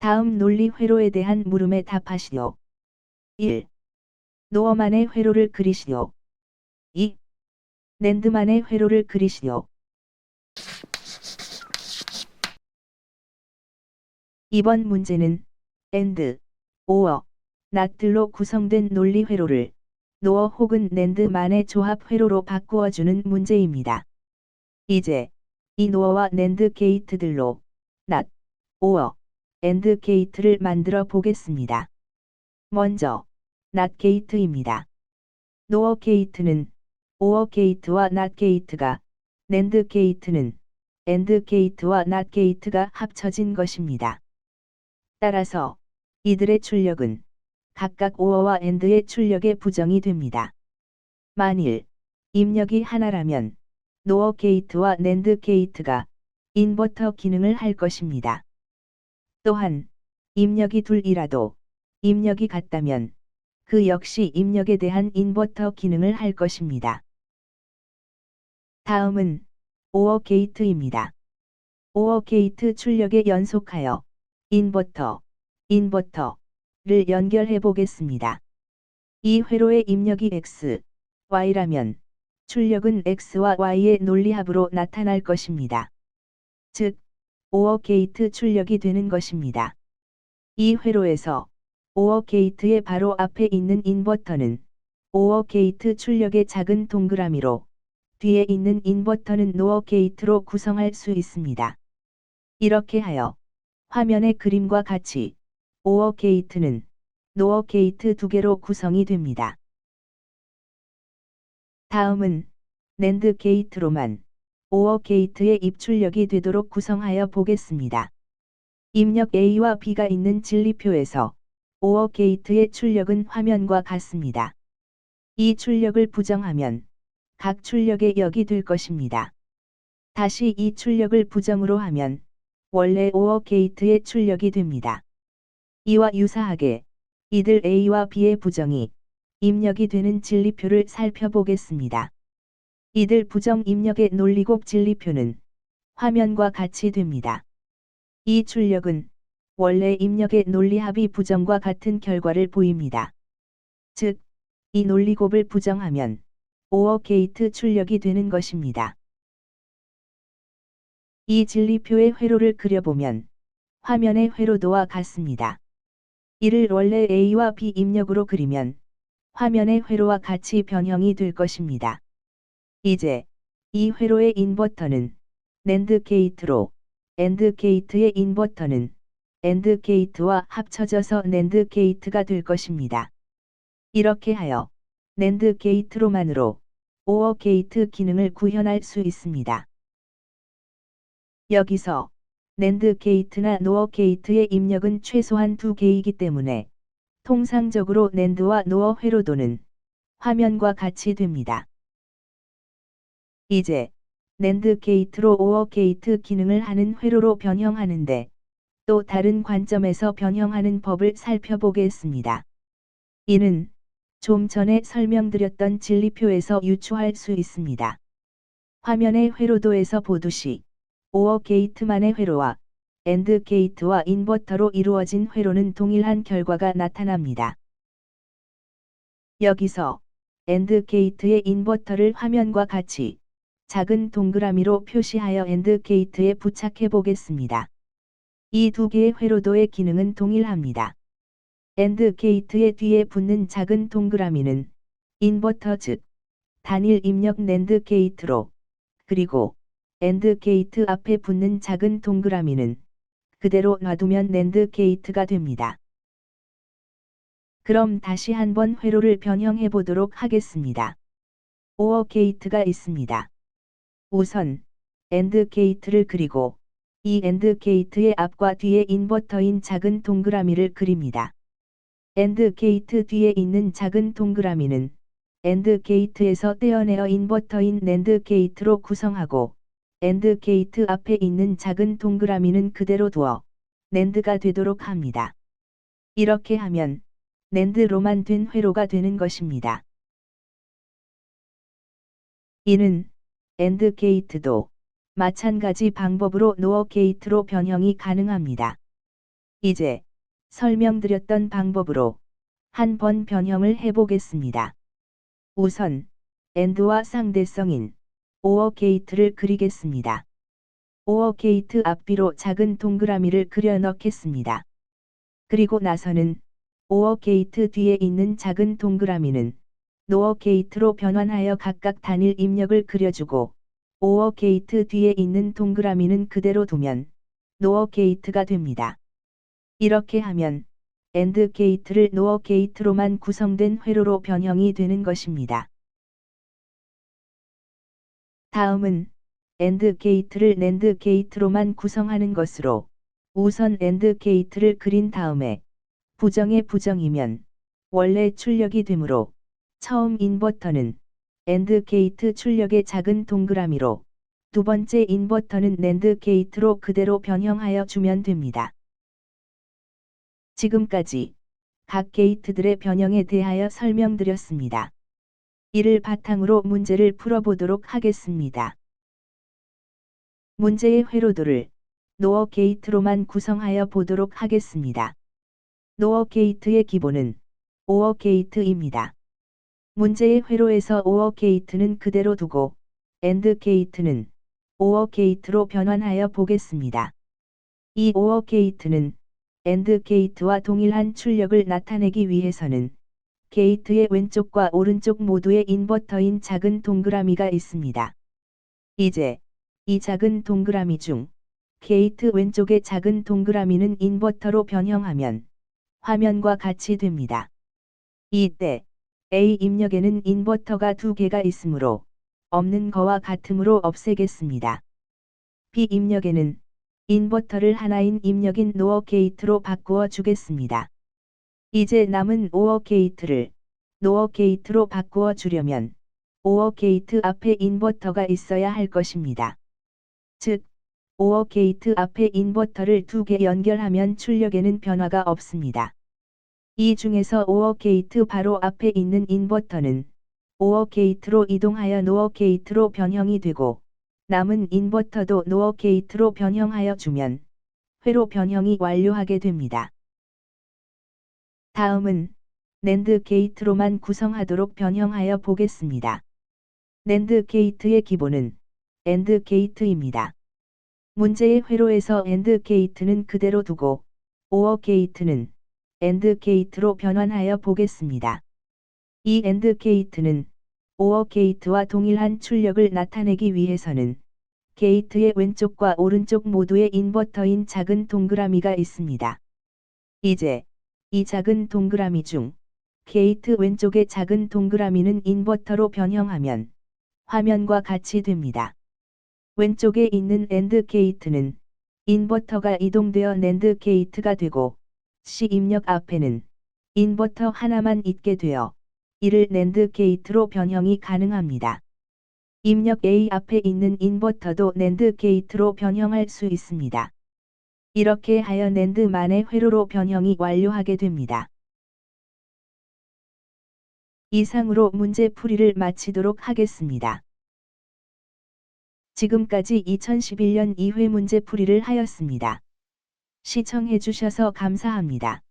다음 논리 회로에 대한 물음에 답하시오. 1. 노어만의 회로를 그리시오. 2. 낸드만의 회로를 그리시오. 2번 문제는 AND, OR, NOT들로 구성된 논리 회로를 노어 혹은 낸드만의 조합 회로로 바꾸어주는 문제입니다. 이제 이 노어와 낸드 게이트들로 NOT, OR, AND 게이트를 만들어 보겠습니다. 먼저 NOT 게이트입니다. 노어 게이트는 OR 게이트와 NOT 게이트가, 낸드 게이트는 AND 게이트와 NOT 게이트가 합쳐진 것입니다. 따라서 이들의 출력은 각각 OR와 AND의 출력에 부정이 됩니다. 만일 입력이 하나라면 노어 게이트와 낸드 게이트가 인버터 기능을 할 것입니다. 또한 입력이 둘이라도 입력이 같다면 그 역시 입력에 대한 인버터 기능을 할 것입니다. 다음은 OR 게이트입니다. OR 게이트 출력에 연속하여 인버터를 연결해 보겠습니다. 이 회로의 입력이 X, Y라면 출력은 X와 Y의 논리합으로 나타날 것입니다. 즉, OR 게이트 출력이 되는 것입니다. 이 회로에서 OR 게이트의 바로 앞에 있는 인버터는 OR 게이트 출력의 작은 동그라미로, 뒤에 있는 인버터는 노어 게이트로 구성할 수 있습니다. 이렇게 하여 화면의 그림과 같이 OR 게이트는 노어 게이트 2개로 구성이 됩니다. 다음은 낸드 게이트로만 OR 게이트의 입출력이 되도록 구성하여 보겠습니다. 입력 A와 B가 있는 진리표에서 OR 게이트의 출력은 화면과 같습니다. 이 출력을 부정하면 각 출력의 역이 될 것입니다. 다시 이 출력을 부정으로 하면 원래 OR 게이트의 출력이 됩니다. 이와 유사하게 이들 A와 B의 부정이 입력이 되는 진리표를 살펴보겠습니다. 이들 부정 입력의 논리곱 진리표는 화면과 같이 됩니다. 이 출력은 원래 입력의 논리합이 부정과 같은 결과를 보입니다. 즉, 이 논리곱을 부정하면 OR 게이트 출력이 되는 것입니다. 이 진리표의 회로를 그려보면 화면의 회로도와 같습니다. 이를 원래 A와 B 입력으로 그리면 화면의 회로와 같이 변형이 될 것입니다. 이제 이 회로의 인버터는 낸드 게이트로, AND 게이트의 인버터는 AND 게이트와 합쳐져서 낸드 게이트가 될 것입니다. 이렇게 하여 낸드 게이트로만으로 OR 게이트 기능을 구현할 수 있습니다. 여기서 낸드 게이트나 노어 게이트의 입력은 최소한 2개이기 때문에 통상적으로 낸드와 노어 회로도는 화면과 같이 됩니다. 이제 낸드 게이트로 OR 게이트 기능을 하는 회로로 변형하는데 또 다른 관점에서 변형하는 법을 살펴보겠습니다. 이는 좀 전에 설명드렸던 진리표에서 유추할 수 있습니다. 화면의 회로도에서 보듯이 OR 게이트만의 회로와 AND 게이트와 인버터로 이루어진 회로는 동일한 결과가 나타납니다. 여기서 AND 게이트의 인버터를 화면과 같이 작은 동그라미로 표시하여 AND 게이트에 부착해 보겠습니다. 이 두 개의 회로도의 기능은 동일합니다. AND 게이트의 뒤에 붙는 작은 동그라미는 인버터 즉 단일 입력 낸드 게이트로, 그리고 AND 게이트 앞에 붙는 작은 동그라미는 그대로 놔두면 낸드 게이트가 됩니다. 그럼 다시 한번 회로를 변형해 보도록 하겠습니다. OR 게이트가 있습니다. 우선 AND 게이트를 그리고 이 AND 게이트의 앞과 뒤에 인버터인 작은 동그라미를 그립니다. AND 게이트 뒤에 있는 작은 동그라미는 AND 게이트에서 떼어내어 인버터인 낸드 게이트로 구성하고 AND 게이트 앞에 있는 작은 동그라미는 그대로 두어 낸드가 되도록 합니다. 이렇게 하면 낸드로만 된 회로가 되는 것입니다. 이는 AND 게이트도 마찬가지 방법으로 노어 게이트로 변형이 가능합니다. 이제 설명드렸던 방법으로 한번 변형을 해보겠습니다. 우선 AND와 상대성인 OR 게이트를 그리겠습니다. OR 게이트 앞뒤로 작은 동그라미를 그려 넣겠습니다. 그리고 나서는 OR 게이트 뒤에 있는 작은 동그라미는 NOR 게이트로 변환하여 각각 단일 입력을 그려주고 OR 게이트 뒤에 있는 동그라미는 그대로 두면 NOR 게이트가 됩니다. 이렇게 하면 AND 게이트를 NOR 게이트로만 구성된 회로로 변형이 되는 것입니다. 다음은 AND 게이트를 NAND 게이트로만 구성하는 것으로 우선 AND 게이트를 그린 다음에 부정의 부정이면 원래 출력이 되므로 처음 인버터는 AND 게이트 출력의 작은 동그라미로 두 번째 인버터는 NAND 게이트로 그대로 변형하여 주면 됩니다. 지금까지 각 게이트들의 변형에 대하여 설명드렸습니다. 이를 바탕으로 문제를 풀어보도록 하겠습니다. 문제의 회로도를 NOR 게이트로만 구성하여 보도록 하겠습니다. NOR 게이트의 기본은 OR 게이트입니다. 문제의 회로에서 OR 게이트는 그대로 두고 AND 게이트는 OR 게이트로 변환하여 보겠습니다. 이 OR 게이트는 AND 게이트와 동일한 출력을 나타내기 위해서는 게이트의 왼쪽과 오른쪽 모두에 인버터인 작은 동그라미가 있습니다. 이제 이 작은 동그라미 중 게이트 왼쪽의 작은 동그라미는 인버터로 변형하면 화면과 같이 됩니다. 이때 A 입력에는 인버터가 2개가 있으므로 없는 거와 같으므로 없애겠습니다. B 입력에는 인버터를 하나인 입력인 NOR 게이트로 바꾸어 주겠습니다. 이제 남은 OR 게이트를 NOR 게이트로 바꾸어 주려면 OR 게이트 앞에 인버터가 있어야 할 것입니다. 즉, OR 게이트 앞에 인버터를 2개 연결하면 출력에는 변화가 없습니다. 이 중에서 OR 게이트 바로 앞에 있는 인버터는 OR 게이트로 이동하여 NOR 게이트로 변형이 되고 남은 인버터도 NOR 게이트로 변형하여 주면 회로 변형이 완료하게 됩니다. 다음은 NAND 게이트로만 구성하도록 변형하여 보겠습니다. NAND 게이트의 기본은 AND 게이트입니다. 문제의 회로에서 AND 게이트는 그대로 두고 OR 게이트는 AND 게이트로 변환하여 보겠습니다. 이 AND 게이트는 OR 게이트와 동일한 출력을 나타내기 위해서는 게이트의 왼쪽과 오른쪽 모두에 인버터인 작은 동그라미가 있습니다. 이제 이 작은 동그라미 중 게이트 왼쪽의 작은 동그라미는 인버터로 변형하면 화면과 같이 됩니다. 왼쪽에 있는 AND 게이트는 인버터가 이동되어 NAND 게이트가 되고 C 입력 앞에는 인버터 하나만 있게 되어 이를 NAND 게이트로 변형이 가능합니다. 입력 A 앞에 있는 인버터도 NAND 게이트로 변형할 수 있습니다. 이렇게 하여 NAND만의 회로로 변형이 완료하게 됩니다. 이상으로 문제 풀이를 마치도록 하겠습니다. 지금까지 2011년 2회 문제 풀이를 하였습니다. 시청해 주셔서 감사합니다.